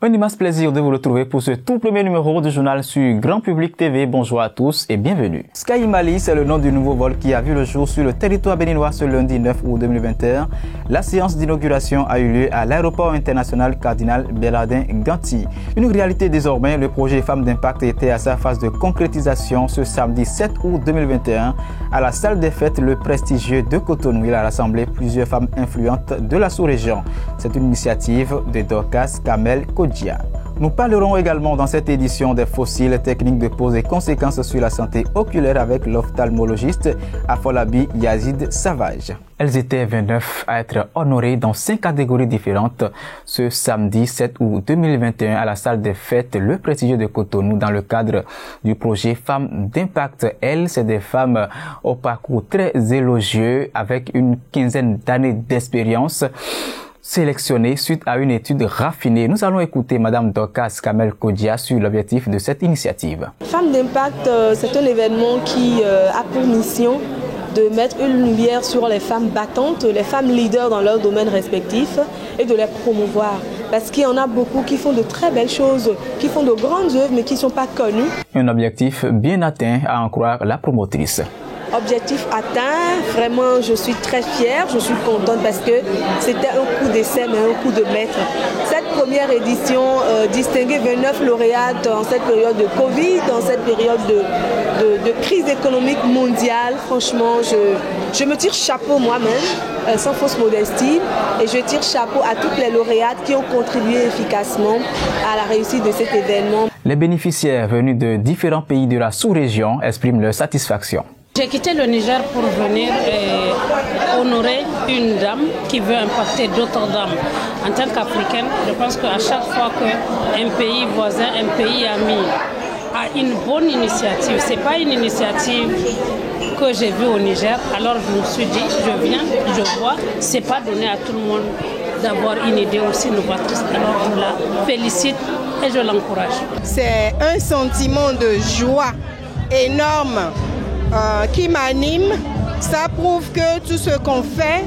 Un immense plaisir de vous retrouver pour ce tout premier numéro du journal sur Grand Public TV. Bonjour à tous et bienvenue. Sky Mali, c'est le nom du nouveau vol qui a vu le jour sur le territoire béninois ce lundi 9 août 2021. La séance d'inauguration a eu lieu à l'aéroport international Cardinal Bernardin Ganti. Une réalité désormais, le projet Femmes d'Impact était à sa phase de concrétisation ce samedi 7 août 2021 à la salle des fêtes le prestigieux de Cotonou. Il a rassemblé plusieurs femmes influentes de la sous-région. C'est une initiative de Dorcas Kamel Kodia. Nous parlerons également dans cette édition des fossiles, techniques de pose et conséquences sur la santé oculaire avec l'ophtalmologiste Afolabi Yazid Savage. Elles étaient 29 à être honorées dans 5 catégories différentes ce samedi 7 août 2021 à la salle des fêtes le prestigieux de Cotonou dans le cadre du projet Femmes d'Impact. Elles, c'est des femmes au parcours très élogieux avec une quinzaine d'années d'expérience. Sélectionné suite à une étude raffinée. Nous allons écouter Madame Dorcas Kamel Kodia sur l'objectif de cette initiative. Femmes d'Impact, c'est un événement qui a pour mission de mettre une lumière sur les femmes battantes, les femmes leaders dans leurs domaines respectifs et de les promouvoir. Parce qu'il y en a beaucoup qui font de très belles choses, qui font de grandes œuvres mais qui ne sont pas connues. Un objectif bien atteint à en croire la promotrice. Objectif atteint, vraiment je suis très fière, je suis contente parce que c'était un coup d'essai mais un coup de maître. Cette première édition distinguait 29 lauréates en cette période de Covid, dans cette période de crise économique mondiale. Franchement, je me tire chapeau moi-même, sans fausse modestie, et je tire chapeau à toutes les lauréates qui ont contribué efficacement à la réussite de cet événement. Les bénéficiaires venus de différents pays de la sous-région expriment leur satisfaction. J'ai quitté le Niger pour venir honorer une dame qui veut impacter d'autres dames. En tant qu'Africaine, je pense qu'à chaque fois qu'un pays voisin, un pays ami a une bonne initiative, ce n'est pas une initiative que j'ai vue au Niger, alors je me suis dit, je viens, je vois, ce n'est pas donné à tout le monde d'avoir une idée aussi novatrice. Alors je la félicite et je l'encourage. C'est un sentiment de joie énorme qui m'anime. Ça prouve que tout ce qu'on fait,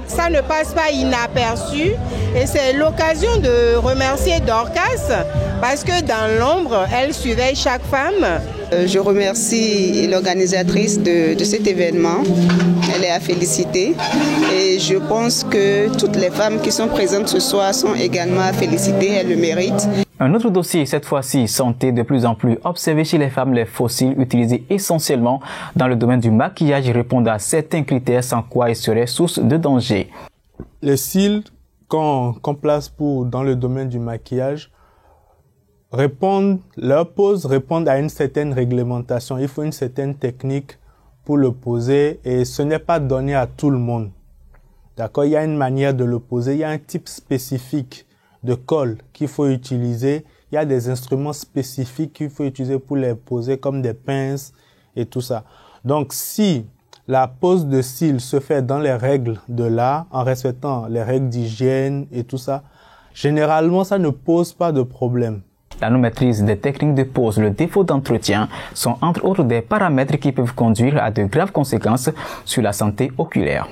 ça ne passe pas inaperçu. Et c'est l'occasion de remercier Dorcas parce que dans l'ombre, elle surveille chaque femme. Je remercie l'organisatrice de cet événement. Elle est à féliciter. Et je pense que toutes les femmes qui sont présentes ce soir sont également à féliciter. Elles le méritent. Un autre dossier, cette fois-ci, santé de plus en plus observé chez les femmes, les fossiles utilisés essentiellement dans le domaine du maquillage répondent à certains critères sans quoi ils seraient source de danger. Les cils qu'on place dans le domaine du maquillage leur pose répondent à une certaine réglementation. Il faut une certaine technique pour le poser et ce n'est pas donné à tout le monde. D'accord? Il y a une manière de le poser, il y a un type spécifique de colle qu'il faut utiliser. Il y a des instruments spécifiques qu'il faut utiliser pour les poser comme des pinces et tout ça. Donc si la pose de cils se fait dans les règles de l'art, en respectant les règles d'hygiène et tout ça, généralement ça ne pose pas de problème. La non-maîtrise des techniques de pose, le défaut d'entretien sont entre autres des paramètres qui peuvent conduire à de graves conséquences sur la santé oculaire.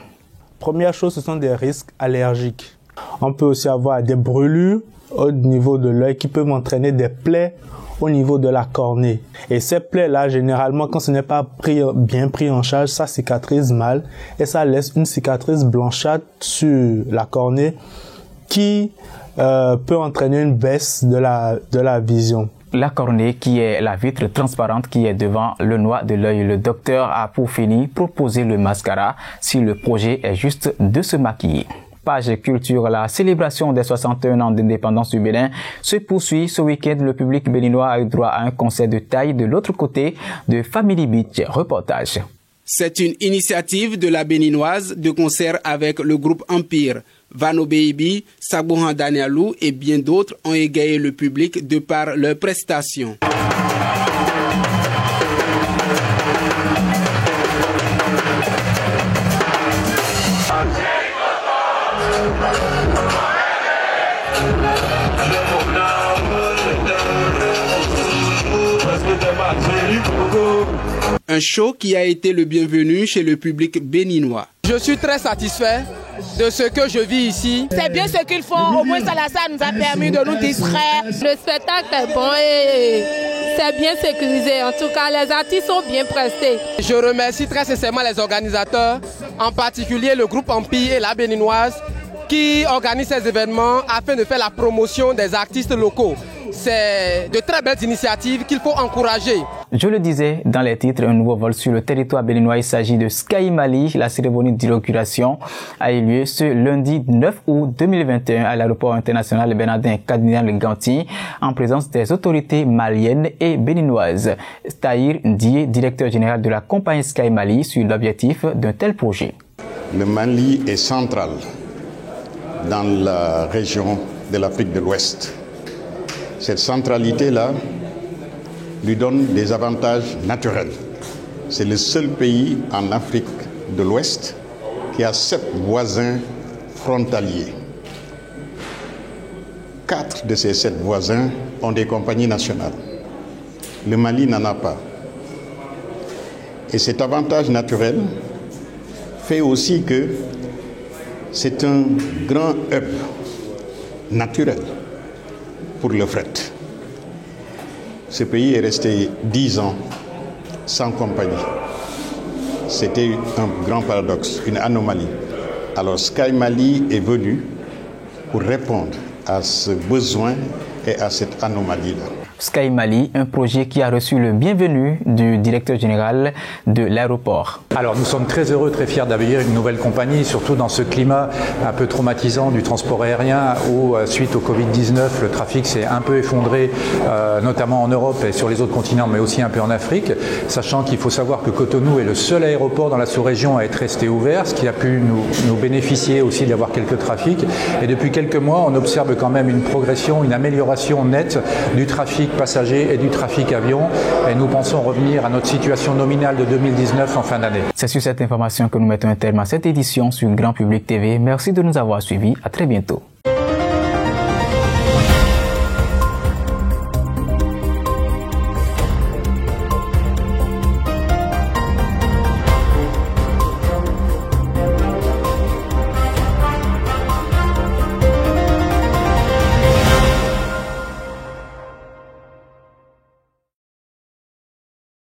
Première chose, ce sont des risques allergiques. On peut aussi avoir des brûlures au niveau de l'œil qui peuvent entraîner des plaies au niveau de la cornée. Et ces plaies-là, généralement, quand ce n'est pas bien pris en charge, ça cicatrise mal et ça laisse une cicatrice blanchâtre sur la cornée qui peut entraîner une baisse de la vision. La cornée, qui est la vitre transparente qui est devant le noix de l'œil. Le docteur a pour finir proposé le mascara si le projet est juste de se maquiller. Page culture, la célébration des 61 ans d'indépendance du Bénin se poursuit ce week-end. Le public béninois a eu droit à un concert de taille de l'autre côté de Family Beach. Reportage. C'est une initiative de la béninoise de concert avec le groupe Empire. Vano Baby, Sabouhan Danielou et bien d'autres ont égayé le public de par leurs prestations. Un show qui a été le bienvenu chez le public béninois. Je suis très satisfait de ce que je vis ici. C'est bien ce qu'ils font, au moins ça nous a permis de nous distraire. Le spectacle est bon et c'est bien sécurisé. En tout cas, les artistes sont bien prestés. Je remercie très sincèrement les organisateurs, en particulier le groupe Empire et la Béninoise, qui organisent ces événements afin de faire la promotion des artistes locaux. C'est de très belles initiatives qu'il faut encourager. Je le disais dans les titres, un nouveau vol sur le territoire béninois. Il s'agit de Sky Mali. La cérémonie d'inauguration a eu lieu ce lundi 9 août 2021 à l'aéroport international Bernardin Kardinal-Ganti en présence des autorités maliennes et béninoises. Tahir Ndié, directeur général de la compagnie Sky Mali, sur l'objectif d'un tel projet. Le Mali est central dans la région de l'Afrique de l'Ouest. Cette centralité-là lui donne des avantages naturels. C'est le seul pays en Afrique de l'Ouest qui a 7 voisins frontaliers. 4 de ces 7 voisins ont des compagnies nationales. Le Mali n'en a pas. Et cet avantage naturel fait aussi que c'est un grand hub naturel pour le fret. Ce pays est resté 10 ans sans compagnie. C'était un grand paradoxe, une anomalie. Alors Sky Mali est venu pour répondre à ce besoin et à cette anomalie-là. Sky Mali, un projet qui a reçu le bienvenu du directeur général de l'aéroport. Alors nous sommes très heureux, très fiers d'accueillir une nouvelle compagnie, surtout dans ce climat un peu traumatisant du transport aérien où suite au Covid-19 le trafic s'est un peu effondré, notamment en Europe et sur les autres continents, mais aussi un peu en Afrique, sachant qu'il faut savoir que Cotonou est le seul aéroport dans la sous-région à être resté ouvert, ce qui a pu nous bénéficier aussi d'avoir quelques trafics. Et depuis quelques mois, on observe quand même une progression, une amélioration nette du trafic passagers et du trafic avion, et nous pensons revenir à notre situation nominale de 2019 en fin d'année. C'est sur cette information que nous mettons un terme à cette édition sur Grand Public TV. Merci de nous avoir suivis. À très bientôt.